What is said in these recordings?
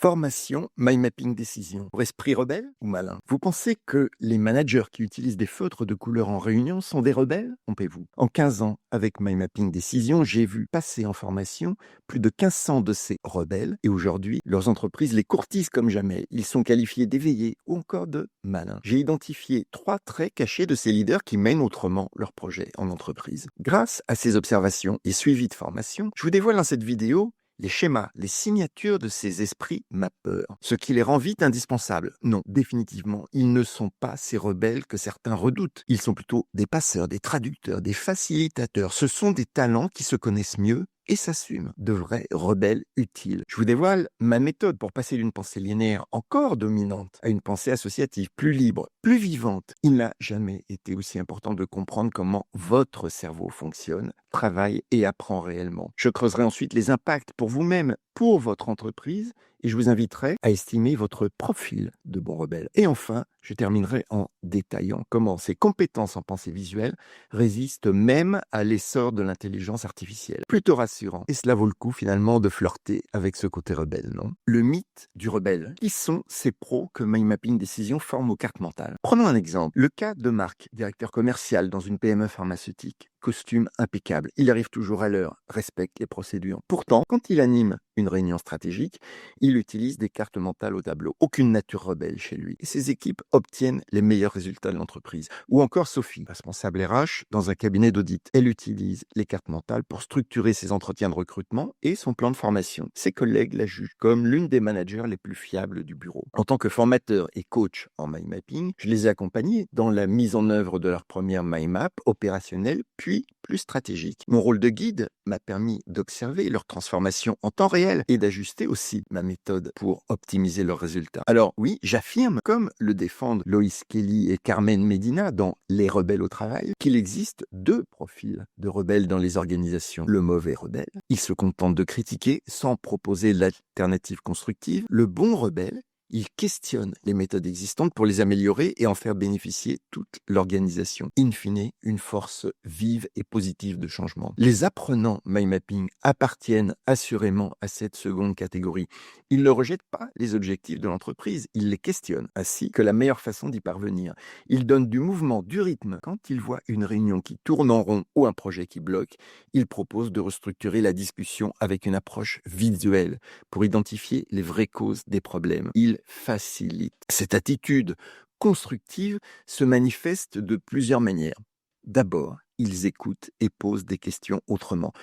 Formation, mind mapping décision. Pour esprit rebelle ou malin? Vous pensez que les managers qui utilisent des feutres de couleur en réunion sont des rebelles? Trompez-vous. En 15 ans, avec mind mapping décision, j'ai vu passer en formation plus de 1500 de ces rebelles et aujourd'hui, leurs entreprises les courtisent comme jamais. Ils sont qualifiés d'éveillés ou encore de malins. J'ai identifié 3 traits cachés de ces leaders qui mènent autrement leurs projets en entreprise. Grâce à ces observations et suivis de formation, je vous dévoile dans cette vidéo les schémas, les signatures de ces esprits mappeurs, ce qui les rend vite indispensables. Non, définitivement, ils ne sont pas ces rebelles que certains redoutent. Ils sont plutôt des passeurs, des traducteurs, des facilitateurs. Ce sont des talents qui se connaissent mieux et s'assument, de vrais rebelles utiles. Je vous dévoile ma méthode pour passer d'une pensée linéaire encore dominante à une pensée associative, plus libre, plus vivante. Il n'a jamais été aussi important de comprendre comment votre cerveau fonctionne, travaille et apprend réellement. Je creuserai ensuite les impacts pour vous-même, pour votre entreprise, et je vous inviterai à estimer votre profil de bon rebelle. Et enfin, je terminerai en détaillant comment ces compétences en pensée visuelle résistent même à l'essor de l'intelligence artificielle. Plutôt rassurant. Et cela vaut le coup finalement de flirter avec ce côté rebelle, non? Le mythe du rebelle. Qui sont ces pros que Mind Mapping Décision forme aux cartes mentales? Prenons un exemple. Le cas de Marc, directeur commercial dans une PME pharmaceutique. Costume impeccable. Il arrive toujours à l'heure, respecte les procédures. Pourtant, quand il anime une réunion stratégique, il utilise des cartes mentales au tableau. Aucune nature rebelle chez lui. Et ses équipes obtiennent les meilleurs résultats de l'entreprise. Ou encore Sophie, responsable RH dans un cabinet d'audit. Elle utilise les cartes mentales pour structurer ses entretiens de recrutement et son plan de formation. Ses collègues la jugent comme l'une des managers les plus fiables du bureau. En tant que formateur et coach en mind mapping, je les ai accompagnés dans la mise en œuvre de leur première mind map opérationnelle, puis plus stratégique. Mon rôle de guide m'a permis d'observer leur transformation en temps réel et d'ajuster aussi ma méthode pour optimiser leurs résultats. Alors oui, j'affirme, comme le défendent Loïs Kelly et Carmen Medina dans Les rebelles au travail, qu'il existe 2 profils de rebelles dans les organisations. Le mauvais rebelle, il se contente de critiquer sans proposer d'alternative constructive. Le bon rebelle, il questionne les méthodes existantes pour les améliorer et en faire bénéficier toute l'organisation. In fine, une force vive et positive de changement. Les apprenants mind mapping appartiennent assurément à cette seconde catégorie. Ils ne rejettent pas les objectifs de l'entreprise, ils les questionnent, ainsi que la meilleure façon d'y parvenir. Ils donnent du mouvement, du rythme. Quand ils voient une réunion qui tourne en rond ou un projet qui bloque, ils proposent de restructurer la discussion avec une approche visuelle pour identifier les vraies causes des problèmes. Ils facilitent. Cette attitude constructive se manifeste de plusieurs manières. D'abord, ils écoutent et posent des questions autrement.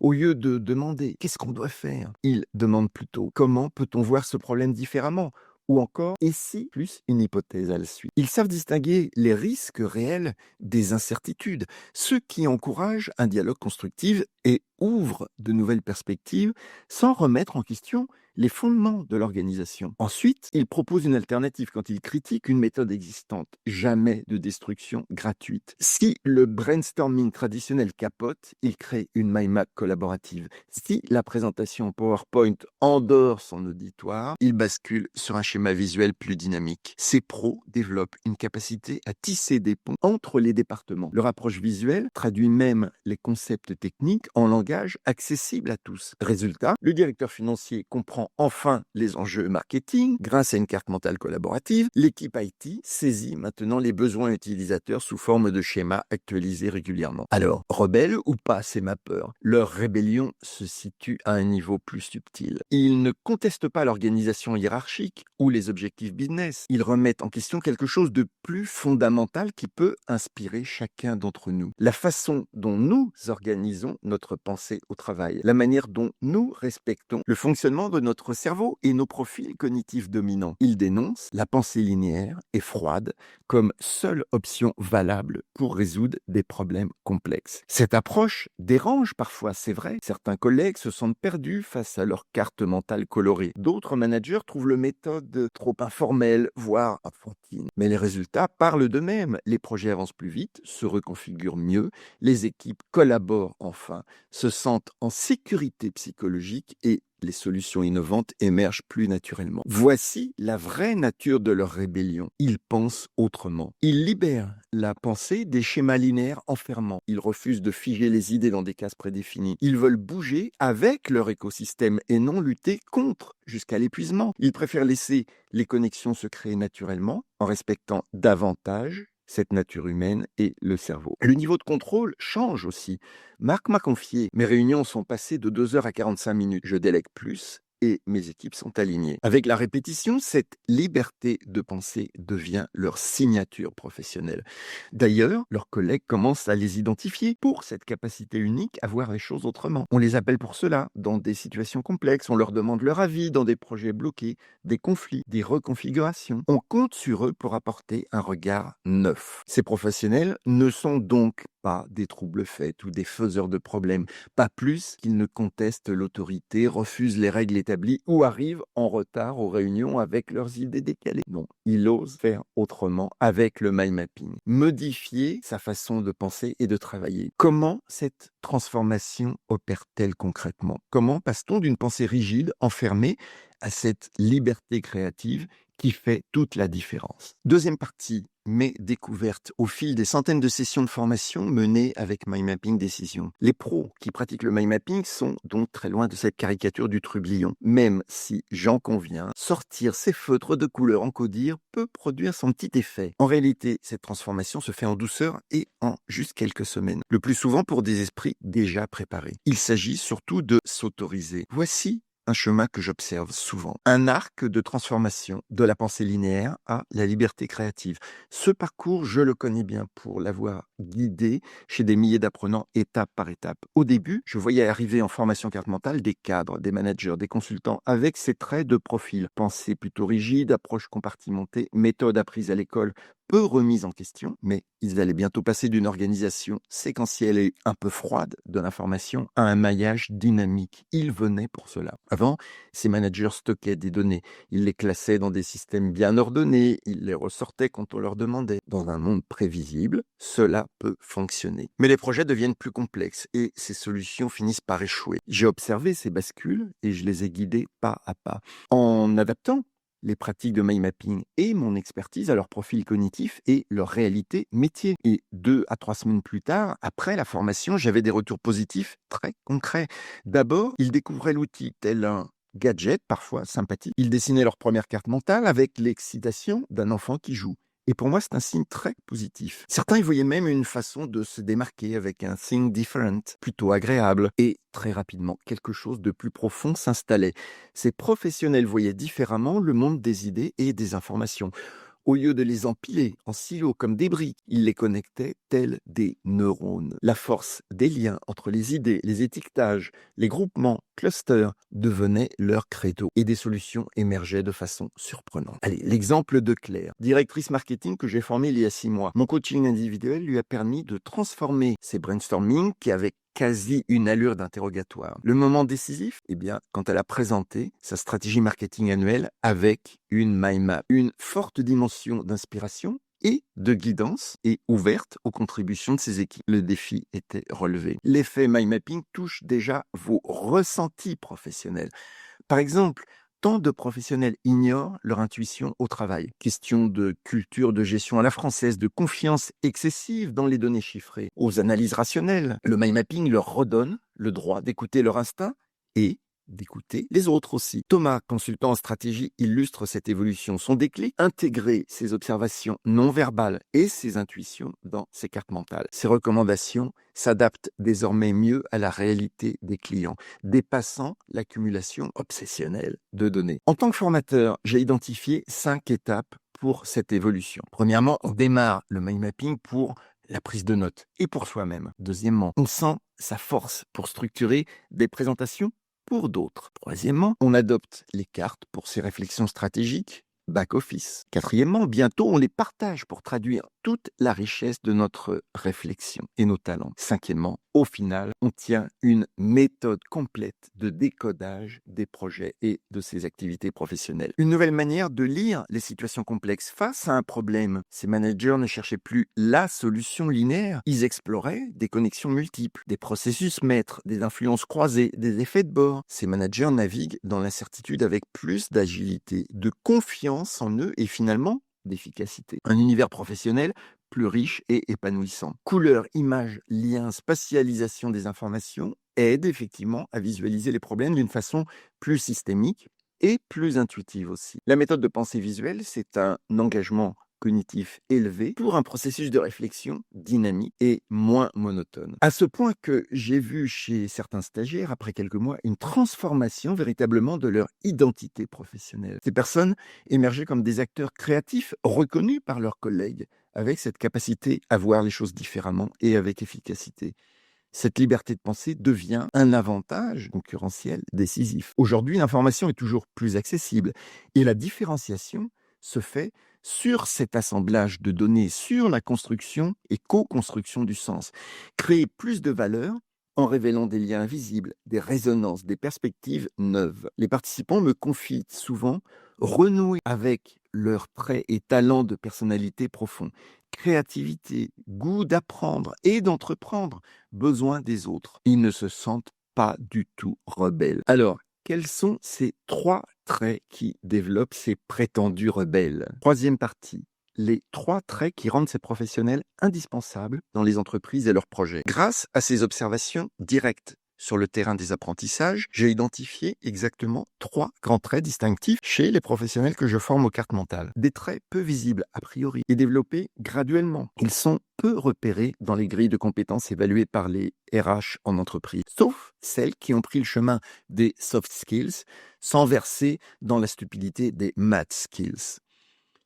Au lieu de demander « qu'est-ce qu'on doit faire ?», ils demandent plutôt « comment peut-on voir ce problème différemment ?» ou encore « et si ?» plus une hypothèse à la suite. Ils savent distinguer les risques réels des incertitudes, ce qui encourage un dialogue constructif et ouvre de nouvelles perspectives sans remettre en question les fondements de l'organisation. Ensuite, ils proposent une alternative quand ils critiquent une méthode existante. Jamais de destruction gratuite. Si le brainstorming traditionnel capote, ils créent une mind map collaborative. Si la présentation PowerPoint endort son auditoire, ils basculent sur un schéma visuel plus dynamique. Ces pros développent une capacité à tisser des ponts entre les départements. Leur approche visuelle traduit même les concepts techniques en langage accessible à tous. Résultat, le directeur financier comprend enfin les enjeux marketing grâce à une carte mentale collaborative. L'équipe IT saisit maintenant les besoins utilisateurs sous forme de schémas actualisés régulièrement. Alors, rebelles ou pas ces mappeurs, leur rébellion se situe à un niveau plus subtil. Ils ne contestent pas l'organisation hiérarchique ou les objectifs business. Ils remettent en question quelque chose de plus fondamental qui peut inspirer chacun d'entre nous. La façon dont nous organisons notre pensée au travail, la manière dont nous respectons le fonctionnement de notre cerveau et nos profils cognitifs dominants. Ils dénoncent la pensée linéaire et froide comme seule option valable pour résoudre des problèmes complexes. Cette approche dérange parfois, c'est vrai. Certains collègues se sentent perdus face à leur carte mentale colorée. D'autres managers trouvent le méthode trop informelle, voire enfantine. Mais les résultats parlent d'eux-mêmes. Les projets avancent plus vite, se reconfigurent mieux, les équipes collaborent enfin, se sentent en sécurité psychologique et les solutions innovantes émergent plus naturellement. Voici la vraie nature de leur rébellion. Ils pensent autrement. Ils libèrent la pensée des schémas linéaires enfermants. Ils refusent de figer les idées dans des cases prédéfinies. Ils veulent bouger avec leur écosystème et non lutter contre jusqu'à l'épuisement. Ils préfèrent laisser les connexions se créer naturellement en respectant davantage cette nature humaine et le cerveau. Le niveau de contrôle change aussi. Marc m'a confié, mes réunions sont passées de 2 heures à 45 minutes. Je délègue plus et mes équipes sont alignées. Avec la répétition, cette liberté de penser devient leur signature professionnelle. D'ailleurs, leurs collègues commencent à les identifier pour cette capacité unique à voir les choses autrement. On les appelle pour cela dans des situations complexes, on leur demande leur avis dans des projets bloqués, des conflits, des reconfigurations. On compte sur eux pour apporter un regard neuf. Ces professionnels ne sont donc pas des troubles faits ou des faiseurs de problèmes, pas plus qu'ils ne contestent l'autorité, refusent les règles établies ou arrivent en retard aux réunions avec leurs idées décalées. Non, ils osent faire autrement avec le mind mapping, modifier sa façon de penser et de travailler. Comment cette transformation opère-t-elle concrètement? Comment passe-t-on d'une pensée rigide, enfermée, à cette liberté créative qui fait toute la différence? Deuxième partie, mes découvertes au fil des centaines de sessions de formation menées avec Mind Mapping Décision. Les pros qui pratiquent le mind mapping sont donc très loin de cette caricature du trublion. Même si, j'en conviens, sortir ses feutres de couleur en codir peut produire son petit effet. En réalité, cette transformation se fait en douceur et en juste quelques semaines. Le plus souvent pour des esprits déjà préparés. Il s'agit surtout de s'autoriser. Voici un chemin que j'observe souvent. Un arc de transformation de la pensée linéaire à la liberté créative. Ce parcours, je le connais bien pour l'avoir guidé chez des milliers d'apprenants étape par étape. Au début, je voyais arriver en formation carte mentale des cadres, des managers, des consultants avec ces traits de profil. Pensée plutôt rigide, approche compartimentée, méthode apprise à l'école peu remise en question, mais ils allaient bientôt passer d'une organisation séquentielle et un peu froide de l'information à un maillage dynamique. Ils venaient pour cela. Avant, ces managers stockaient des données. Ils les classaient dans des systèmes bien ordonnés. Ils les ressortaient quand on leur demandait. Dans un monde prévisible, cela peut fonctionner. Mais les projets deviennent plus complexes et ces solutions finissent par échouer. J'ai observé ces bascules et je les ai guidées pas à pas. En adaptant les pratiques de mind mapping et mon expertise à leur profil cognitif et leur réalité métier. Et 2 à 3 semaines plus tard, après la formation, j'avais des retours positifs très concrets. D'abord, ils découvraient l'outil tel un gadget, parfois sympathique. Ils dessinaient leur première carte mentale avec l'excitation d'un enfant qui joue. Et pour moi, c'est un signe très positif. Certains y voyaient même une façon de se démarquer avec un think different, plutôt agréable. Et très rapidement, quelque chose de plus profond s'installait. Ces professionnels voyaient différemment le monde des idées et des informations. Au lieu de les empiler en silos comme des briques, ils les connectaient tels des neurones. La force des liens entre les idées, les étiquetages, les groupements, clusters devenait leur credo et des solutions émergeaient de façon surprenante. Allez, l'exemple de Claire, directrice marketing que j'ai formée il y a 6 mois. Mon coaching individuel lui a permis de transformer ses brainstorming qui avaient quasi une allure d'interrogatoire. Le moment décisif, eh bien, quand elle a présenté sa stratégie marketing annuelle avec une mind map, une forte dimension d'inspiration et de guidance et ouverte aux contributions de ses équipes. Le défi était relevé. L'effet mind mapping touche déjà vos ressentis professionnels. Par exemple, tant de professionnels ignorent leur intuition au travail. Question de culture de gestion à la française, de confiance excessive dans les données chiffrées, aux analyses rationnelles. Le mind mapping leur redonne le droit d'écouter leur instinct et d'écouter les autres aussi. Thomas, consultant en stratégie, illustre cette évolution. Son déclic, intégrer ses observations non verbales et ses intuitions dans ses cartes mentales. Ses recommandations s'adaptent désormais mieux à la réalité des clients, dépassant l'accumulation obsessionnelle de données. En tant que formateur, j'ai identifié 5 étapes pour cette évolution. Premièrement, on démarre le mind mapping pour la prise de notes et pour soi-même. Deuxièmement, on sent sa force pour structurer des présentations pour d'autres. Troisièmement, on adopte les cartes pour ses réflexions stratégiques, back-office. Quatrièmement, bientôt, on les partage pour traduire toute la richesse de notre réflexion et nos talents. Cinquièmement, au final, on tient une méthode complète de décodage des projets et de ses activités professionnelles. Une nouvelle manière de lire les situations complexes face à un problème. Ces managers ne cherchaient plus la solution linéaire. Ils exploraient des connexions multiples, des processus maîtres, des influences croisées, des effets de bord. Ces managers naviguent dans l'incertitude avec plus d'agilité, de confiance en eux et finalement d'efficacité. Un univers professionnel plus riche et épanouissant. Couleurs, images, liens, spatialisation des informations aident effectivement à visualiser les problèmes d'une façon plus systémique et plus intuitive aussi. La méthode de pensée visuelle, c'est un engagement cognitif élevé pour un processus de réflexion dynamique et moins monotone. À ce point que j'ai vu chez certains stagiaires, après quelques mois, une transformation véritablement de leur identité professionnelle. Ces personnes émergeaient comme des acteurs créatifs reconnus par leurs collègues, avec cette capacité à voir les choses différemment et avec efficacité. Cette liberté de penser devient un avantage concurrentiel décisif. Aujourd'hui, l'information est toujours plus accessible et la différenciation se fait sur cet assemblage de données, sur la construction et co-construction du sens. Créer plus de valeur en révélant des liens invisibles, des résonances, des perspectives neuves. Les participants me confient souvent renouer avec leurs traits et talents de personnalité profonds, créativité, goût d'apprendre et d'entreprendre, besoin des autres. Ils ne se sentent pas du tout rebelles. Alors, quels sont ces 3 traits qui développent ces prétendus rebelles? Troisième partie, les 3 traits qui rendent ces professionnels indispensables dans les entreprises et leurs projets. Grâce à ces observations directes sur le terrain des apprentissages, j'ai identifié exactement 3 grands traits distinctifs chez les professionnels que je forme aux cartes mentales. Des traits peu visibles a priori et développés graduellement. Ils sont peu repérés dans les grilles de compétences évaluées par les RH en entreprise, sauf celles qui ont pris le chemin des soft skills sans verser dans la stupidité des math skills.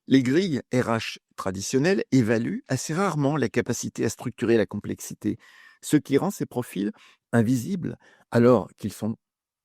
Les grilles RH traditionnelles évaluent assez rarement la capacité à structurer la complexité, ce qui rend ces profils invisibles alors qu'ils sont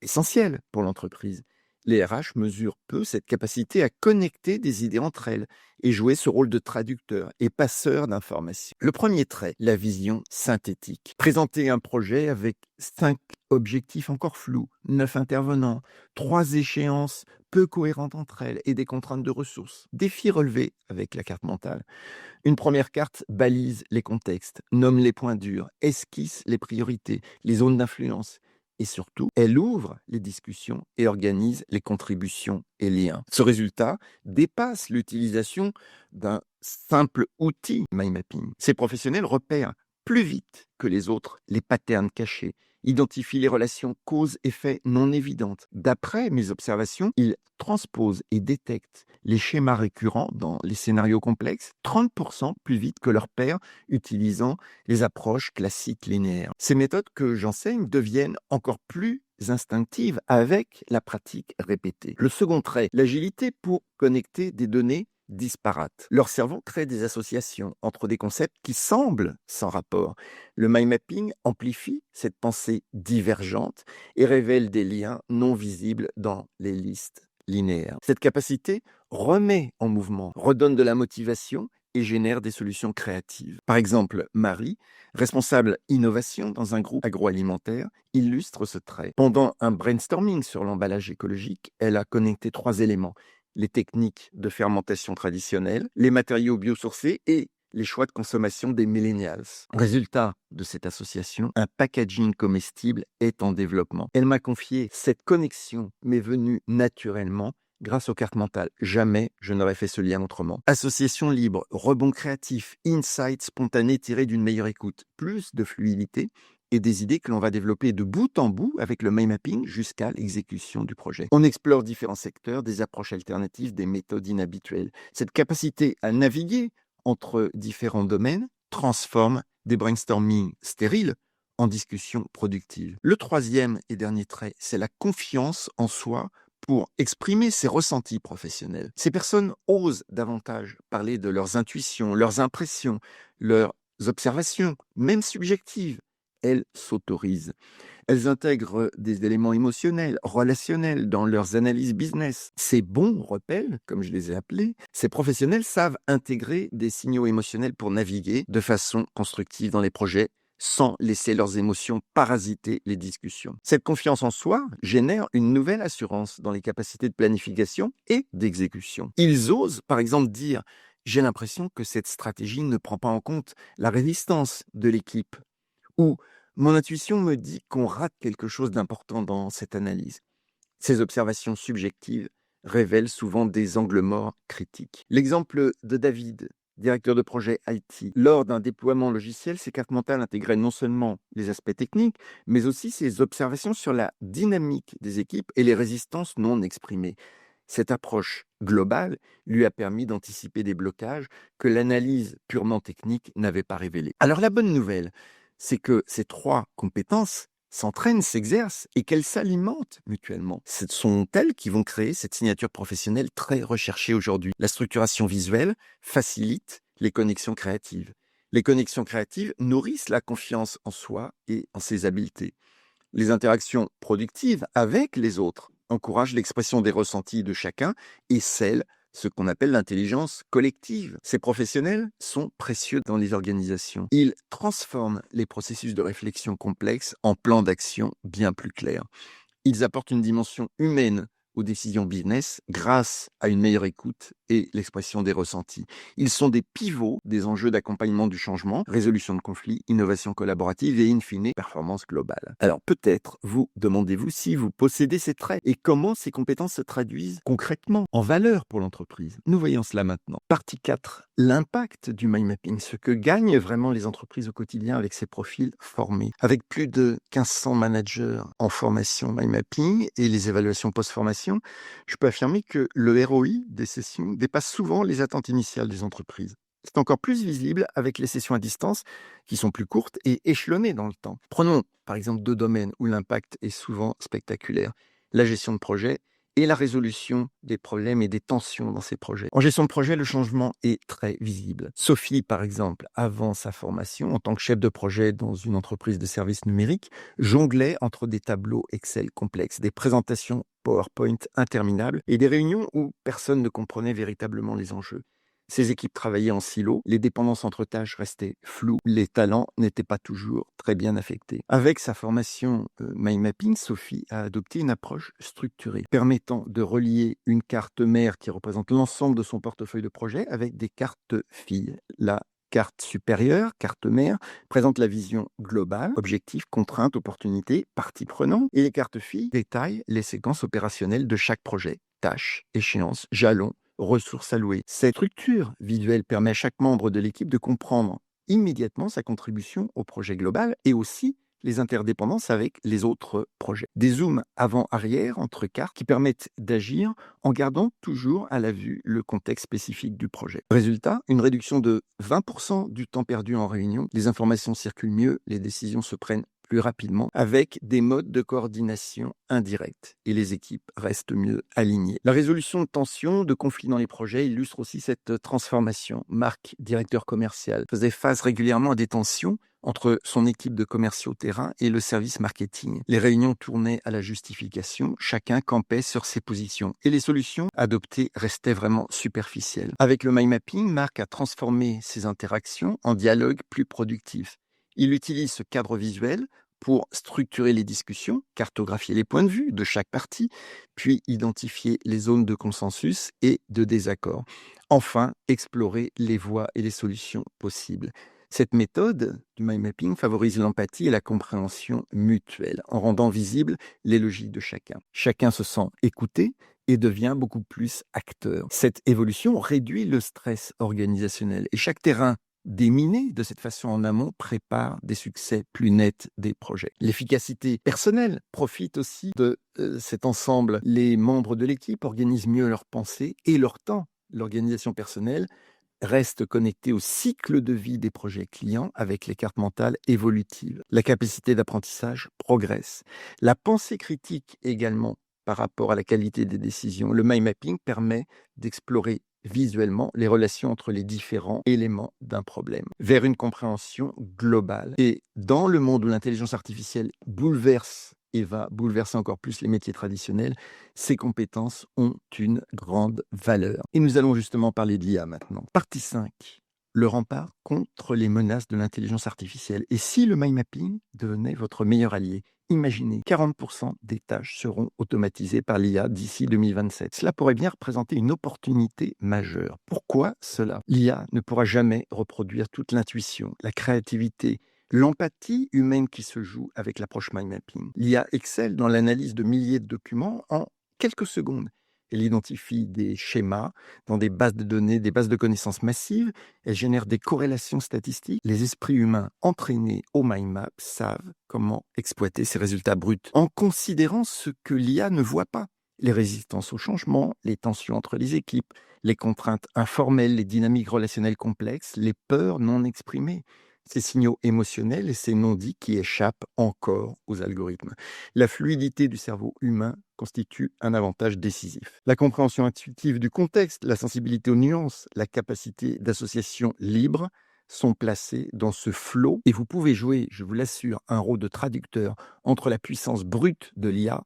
essentiels pour l'entreprise. Les RH mesurent peu cette capacité à connecter des idées entre elles et jouer ce rôle de traducteur et passeur d'informations. Le premier trait, la vision synthétique. Présenter un projet avec 5 objectifs encore flous, 9 intervenants, 3 échéances peu cohérentes entre elles et des contraintes de ressources. Défi relevé avec la carte mentale. Une première carte balise les contextes, nomme les points durs, esquisse les priorités, les zones d'influence. Et surtout, elle ouvre les discussions et organise les contributions et liens. Ce résultat dépasse l'utilisation d'un simple outil mind mapping. Ces professionnels repèrent plus vite que les autres les patterns cachés, identifient les relations cause-effet non évidentes. D'après mes observations, ils transposent et détectent les schémas récurrents dans les scénarios complexes 30% plus vite que leurs pairs utilisant les approches classiques linéaires. Ces méthodes que j'enseigne deviennent encore plus instinctives avec la pratique répétée. Le second trait, l'agilité pour connecter des données disparates. Leur cerveau crée des associations entre des concepts qui semblent sans rapport. Le mind mapping amplifie cette pensée divergente et révèle des liens non visibles dans les listes linéaires. Cette capacité remet en mouvement, redonne de la motivation et génère des solutions créatives. Par exemple, Marie, responsable innovation dans un groupe agroalimentaire, illustre ce trait. Pendant un brainstorming sur l'emballage écologique, elle a connecté 3 éléments: les techniques de fermentation traditionnelles, les matériaux biosourcés et les choix de consommation des millennials. Résultat de cette association, un packaging comestible est en développement. Elle m'a confié: cette connexion m'est venue naturellement grâce aux cartes mentales. Jamais je n'aurais fait ce lien autrement. Association libre, rebond créatif, insight spontané tiré d'une meilleure écoute, plus de fluidité et des idées que l'on va développer de bout en bout avec le mind mapping jusqu'à l'exécution du projet. On explore différents secteurs, des approches alternatives, des méthodes inhabituelles. Cette capacité à naviguer entre différents domaines transforme des brainstorming stériles en discussions productives. Le troisième et dernier trait, c'est la confiance en soi pour exprimer ses ressentis professionnels. Ces personnes osent davantage parler de leurs intuitions, leurs impressions, leurs observations, même subjectives, elles s'autorisent. Elles intègrent des éléments émotionnels, relationnels dans leurs analyses business. Ces bons repels, comme je les ai appelés, ces professionnels savent intégrer des signaux émotionnels pour naviguer de façon constructive dans les projets sans laisser leurs émotions parasiter les discussions. Cette confiance en soi génère une nouvelle assurance dans les capacités de planification et d'exécution. Ils osent, par exemple, dire « J'ai l'impression que cette stratégie ne prend pas en compte la résistance de l'équipe » ou mon intuition me dit qu'on rate quelque chose d'important dans cette analyse. Ces observations subjectives révèlent souvent des angles morts critiques. L'exemple de David, directeur de projet IT, lors d'un déploiement logiciel, ses cartes mentales intégraient non seulement les aspects techniques, mais aussi ses observations sur la dynamique des équipes et les résistances non exprimées. Cette approche globale lui a permis d'anticiper des blocages que l'analyse purement technique n'avait pas révélés. Alors la bonne nouvelle, c'est que ces trois compétences s'entraînent, s'exercent et qu'elles s'alimentent mutuellement. Ce sont elles qui vont créer cette signature professionnelle très recherchée aujourd'hui. La structuration visuelle facilite les connexions créatives. Les connexions créatives nourrissent la confiance en soi et en ses habiletés. Les interactions productives avec les autres encouragent l'expression des ressentis de chacun et scellent ce qu'on appelle l'intelligence collective. Ces professionnels sont précieux dans les organisations. Ils transforment les processus de réflexion complexes en plans d'action bien plus clairs. Ils apportent une dimension humaine aux décisions business grâce à une meilleure écoute et l'expression des ressentis. Ils sont des pivots des enjeux d'accompagnement du changement, résolution de conflits, innovation collaborative et in fine, performance globale. Alors peut-être vous demandez-vous si vous possédez ces traits et comment ces compétences se traduisent concrètement en valeur pour l'entreprise. Nous voyons cela maintenant. Partie 4. L'impact du mind mapping, ce que gagnent vraiment les entreprises au quotidien avec ces profils formés. Avec plus de 1500 managers en formation mind mapping et les évaluations post-formation, je peux affirmer que le ROI des sessions dépasse souvent les attentes initiales des entreprises. C'est encore plus visible avec les sessions à distance qui sont plus courtes et échelonnées dans le temps. Prenons par exemple deux domaines où l'impact est souvent spectaculaire. La gestion de projet et la résolution des problèmes et des tensions dans ces projets. En gestion de projet, le changement est très visible. Sophie, par exemple, avant sa formation en tant que chef de projet dans une entreprise de services numériques, jonglait entre des tableaux Excel complexes, des présentations PowerPoint interminables et des réunions où personne ne comprenait véritablement les enjeux. Ces équipes travaillaient en silo, les dépendances entre tâches restaient floues, les talents n'étaient pas toujours très bien affectés. Avec sa formation Mind Mapping, Sophie a adopté une approche structurée, permettant de relier une carte mère qui représente l'ensemble de son portefeuille de projets avec des cartes filles. La carte supérieure, carte mère, présente la vision globale, objectifs, contraintes, opportunités, parties prenantes, et les cartes filles détaillent les séquences opérationnelles de chaque projet, tâches, échéances, jalons, ressources allouées. Cette structure visuelle permet à chaque membre de l'équipe de comprendre immédiatement sa contribution au projet global et aussi les interdépendances avec les autres projets. Des zooms avant-arrière entre cartes qui permettent d'agir en gardant toujours à la vue le contexte spécifique du projet. Résultat, une réduction de 20% du temps perdu en réunion. Les informations circulent mieux, les décisions se prennent plus rapidement avec des modes de coordination indirects et les équipes restent mieux alignées. La résolution de tensions, de conflits dans les projets illustre aussi cette transformation. Marc, directeur commercial, faisait face régulièrement à des tensions entre son équipe de commerciaux terrain et le service marketing. Les réunions tournaient à la justification, chacun campait sur ses positions et les solutions adoptées restaient vraiment superficielles. Avec le mind mapping, Marc a transformé ses interactions en dialogues plus productifs. Il utilise ce cadre visuel pour structurer les discussions, cartographier les points de vue de chaque partie, puis identifier les zones de consensus et de désaccord. Enfin, explorer les voies et les solutions possibles. Cette méthode du mind mapping favorise l'empathie et la compréhension mutuelle en rendant visibles les logiques de chacun. Chacun se sent écouté et devient beaucoup plus acteur. Cette évolution réduit le stress organisationnel et chaque terrain déminé de cette façon en amont prépare des succès plus nets des projets. L'efficacité personnelle profite aussi de cet ensemble. Les membres de l'équipe organisent mieux leurs pensées et leur temps. L'organisation personnelle reste connectée au cycle de vie des projets clients avec les cartes mentales évolutives. La capacité d'apprentissage progresse. La pensée critique également par rapport à la qualité des décisions. Le mind mapping permet d'explorer visuellement les relations entre les différents éléments d'un problème, vers une compréhension globale. Et dans le monde où l'intelligence artificielle bouleverse et va bouleverser encore plus les métiers traditionnels, ces compétences ont une grande valeur. Et nous allons justement parler de l'IA maintenant. Partie 5. Le rempart contre les menaces de l'intelligence artificielle. Et si le mind mapping devenait votre meilleur allié? Imaginez, 40% des tâches seront automatisées par l'IA d'ici 2027. Cela pourrait bien représenter une opportunité majeure. Pourquoi cela? L'IA ne pourra jamais reproduire toute l'intuition, la créativité, l'empathie humaine qui se joue avec l'approche mind mapping. L'IA excelle dans l'analyse de milliers de documents en quelques secondes. Elle identifie des schémas dans des bases de données, des bases de connaissances massives. Elle génère des corrélations statistiques. Les esprits humains entraînés au mind map savent comment exploiter ces résultats bruts en considérant ce que l'IA ne voit pas. Les résistances au changement, les tensions entre les équipes, les contraintes informelles, les dynamiques relationnelles complexes, les peurs non exprimées, ces signaux émotionnels et ces non-dits qui échappent encore aux algorithmes. La fluidité du cerveau humain constitue un avantage décisif. La compréhension intuitive du contexte, la sensibilité aux nuances, la capacité d'association libre sont placées dans ce flot et vous pouvez jouer, je vous l'assure, un rôle de traducteur entre la puissance brute de l'IA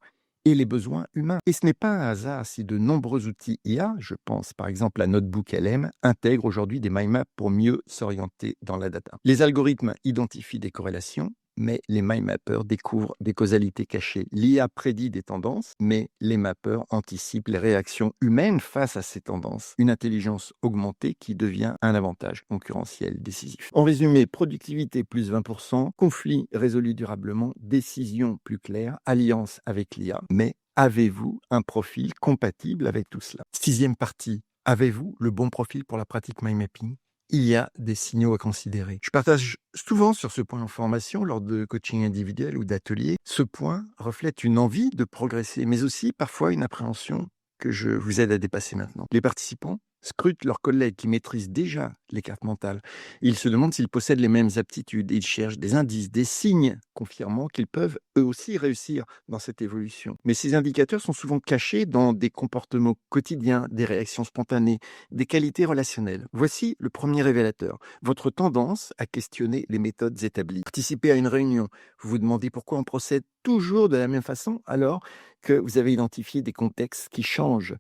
et les besoins humains. Et ce n'est pas un hasard si de nombreux outils IA, je pense par exemple à Notebook LM, intègrent aujourd'hui des mind maps pour mieux s'orienter dans la data. Les algorithmes identifient des corrélations, mais les mind mappers découvrent des causalités cachées. L'IA prédit des tendances, mais les mappeurs anticipent les réactions humaines face à ces tendances. Une intelligence augmentée qui devient un avantage concurrentiel décisif. En résumé, productivité plus 20%, conflit résolu durablement, décision plus claire, alliance avec l'IA. Mais avez-vous un profil compatible avec tout cela? 6e partie. Avez-vous le bon profil pour la pratique mind mapping? Il y a des signaux à considérer. Je partage souvent sur ce point en formation lors de coaching individuel ou d'ateliers. Ce point reflète une envie de progresser, mais aussi parfois une appréhension que je vous aide à dépasser maintenant. Les participants scrutent leurs collègues qui maîtrisent déjà les cartes mentales. Ils se demandent s'ils possèdent les mêmes aptitudes. Ils cherchent des indices, des signes confirmant qu'ils peuvent eux aussi réussir dans cette évolution. Mais ces indicateurs sont souvent cachés dans des comportements quotidiens, des réactions spontanées, des qualités relationnelles. Voici le premier révélateur. Votre tendance à questionner les méthodes établies. Participez à une réunion. Vous vous demandez pourquoi on procède toujours de la même façon alors que vous avez identifié des contextes qui changent,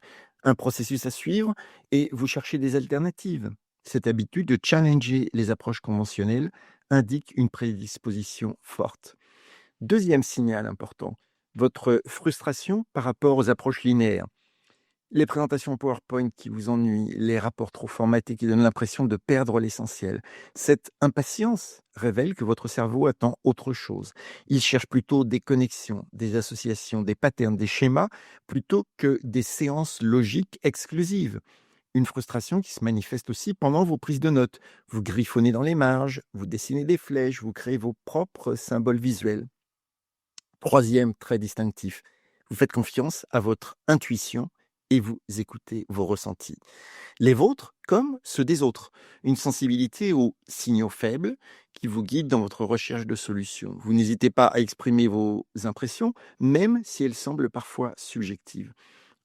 un processus à suivre et vous cherchez des alternatives. Cette habitude de challenger les approches conventionnelles indique une prédisposition forte. Deuxième signal important, votre frustration par rapport aux approches linéaires. Les présentations PowerPoint qui vous ennuient, les rapports trop formatés qui donnent l'impression de perdre l'essentiel. Cette impatience révèle que votre cerveau attend autre chose. Il cherche plutôt des connexions, des associations, des patterns, des schémas, plutôt que des séances logiques exclusives. Une frustration qui se manifeste aussi pendant vos prises de notes. Vous griffonnez dans les marges, vous dessinez des flèches, vous créez vos propres symboles visuels. Troisième trait distinctif, vous faites confiance à votre intuition et vous écoutez vos ressentis. Les vôtres comme ceux des autres. Une sensibilité aux signaux faibles qui vous guide dans votre recherche de solutions. Vous n'hésitez pas à exprimer vos impressions, même si elles semblent parfois subjectives.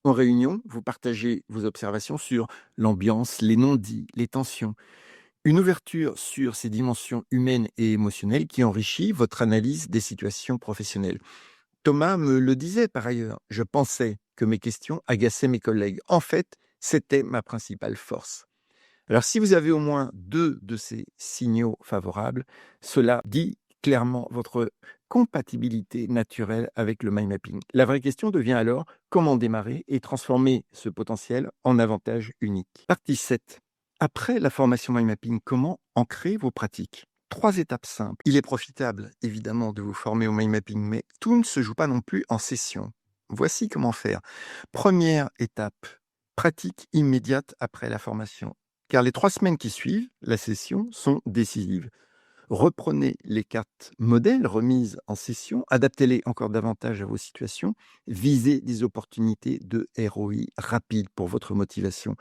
En réunion, vous partagez vos observations sur l'ambiance, les non-dits, les tensions. Une ouverture sur ces dimensions humaines et émotionnelles qui enrichit votre analyse des situations professionnelles. Thomas me le disait par ailleurs, je pensais que mes questions agaçaient mes collègues. En fait, c'était ma principale force. Alors si vous avez au moins 2 de ces signaux favorables, cela dit clairement votre compatibilité naturelle avec le mind mapping. La vraie question devient alors comment démarrer et transformer ce potentiel en avantage unique. Partie 7. Après la formation mind mapping, comment ancrer vos pratiques? 3 étapes simples. Il est profitable, évidemment, de vous former au mind mapping, mais tout ne se joue pas non plus en session. Voici comment faire. Première étape, pratique immédiate après la formation. Car les 3 semaines qui suivent la session sont décisives. Reprenez les cartes modèles remises en session, adaptez-les encore davantage à vos situations, visez des opportunités de ROI rapide pour votre motivation.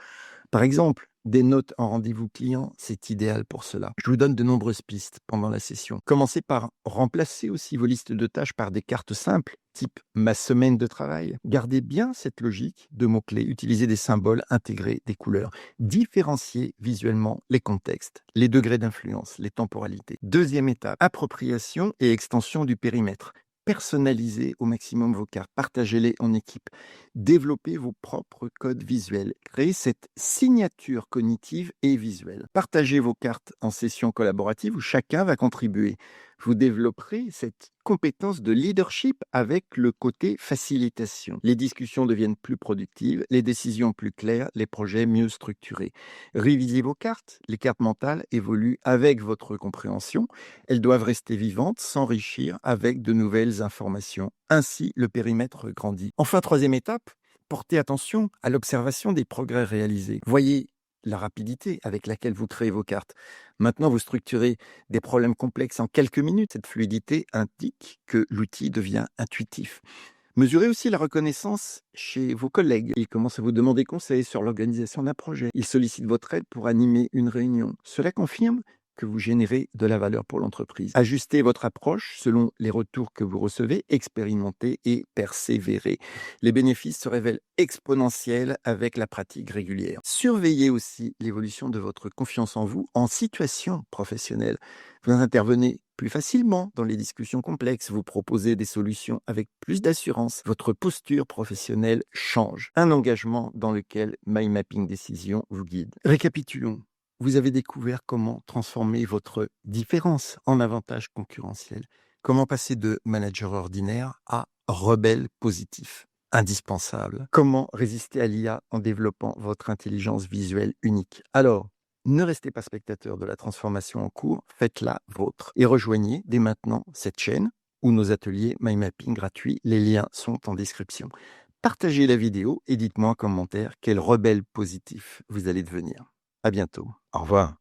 Par exemple, Des notes en rendez-vous client, c'est idéal pour cela. Je vous donne de nombreuses pistes pendant la session. Commencez par remplacer aussi vos listes de tâches par des cartes simples, type ma semaine de travail. Gardez bien cette logique de mots-clés, utilisez des symboles, intégrez des couleurs. Différenciez visuellement les contextes, les degrés d'influence, les temporalités. Deuxième étape, appropriation et extension du périmètre. Personnalisez au maximum vos cartes, partagez-les en équipe, développez vos propres codes visuels, créez cette signature cognitive et visuelle. Partagez vos cartes en session collaborative où chacun va contribuer. Vous développerez cette compétence de leadership avec le côté facilitation. Les discussions deviennent plus productives, les décisions plus claires, les projets mieux structurés. Révisez vos cartes. Les cartes mentales évoluent avec votre compréhension. Elles doivent rester vivantes, s'enrichir avec de nouvelles informations. Ainsi, le périmètre grandit. Enfin, troisième étape, portez attention à l'observation des progrès réalisés. Voyez la rapidité avec laquelle vous créez vos cartes. Maintenant, vous structurez des problèmes complexes en quelques minutes. Cette fluidité indique que l'outil devient intuitif. Mesurez aussi la reconnaissance chez vos collègues. Ils commencent à vous demander conseil sur l'organisation d'un projet. Ils sollicitent votre aide pour animer une réunion. Cela confirme que vous générez de la valeur pour l'entreprise. Ajustez votre approche selon les retours que vous recevez, expérimentez et persévérez. Les bénéfices se révèlent exponentiels avec la pratique régulière. Surveillez aussi l'évolution de votre confiance en vous en situation professionnelle. Vous intervenez plus facilement dans les discussions complexes, vous proposez des solutions avec plus d'assurance, votre posture professionnelle change. Un engagement dans lequel My Mapping Décision vous guide. Récapitulons. Vous avez découvert comment transformer votre différence en avantage concurrentiel. Comment passer de manager ordinaire à rebelle positif. Indispensable. Comment résister à l'IA en développant votre intelligence visuelle unique. Alors, ne restez pas spectateur de la transformation en cours, faites-la vôtre. Et rejoignez dès maintenant cette chaîne ou nos ateliers My Mapping gratuits. Les liens sont en description. Partagez la vidéo et dites-moi en commentaire quel rebelle positif vous allez devenir. À bientôt. Au revoir.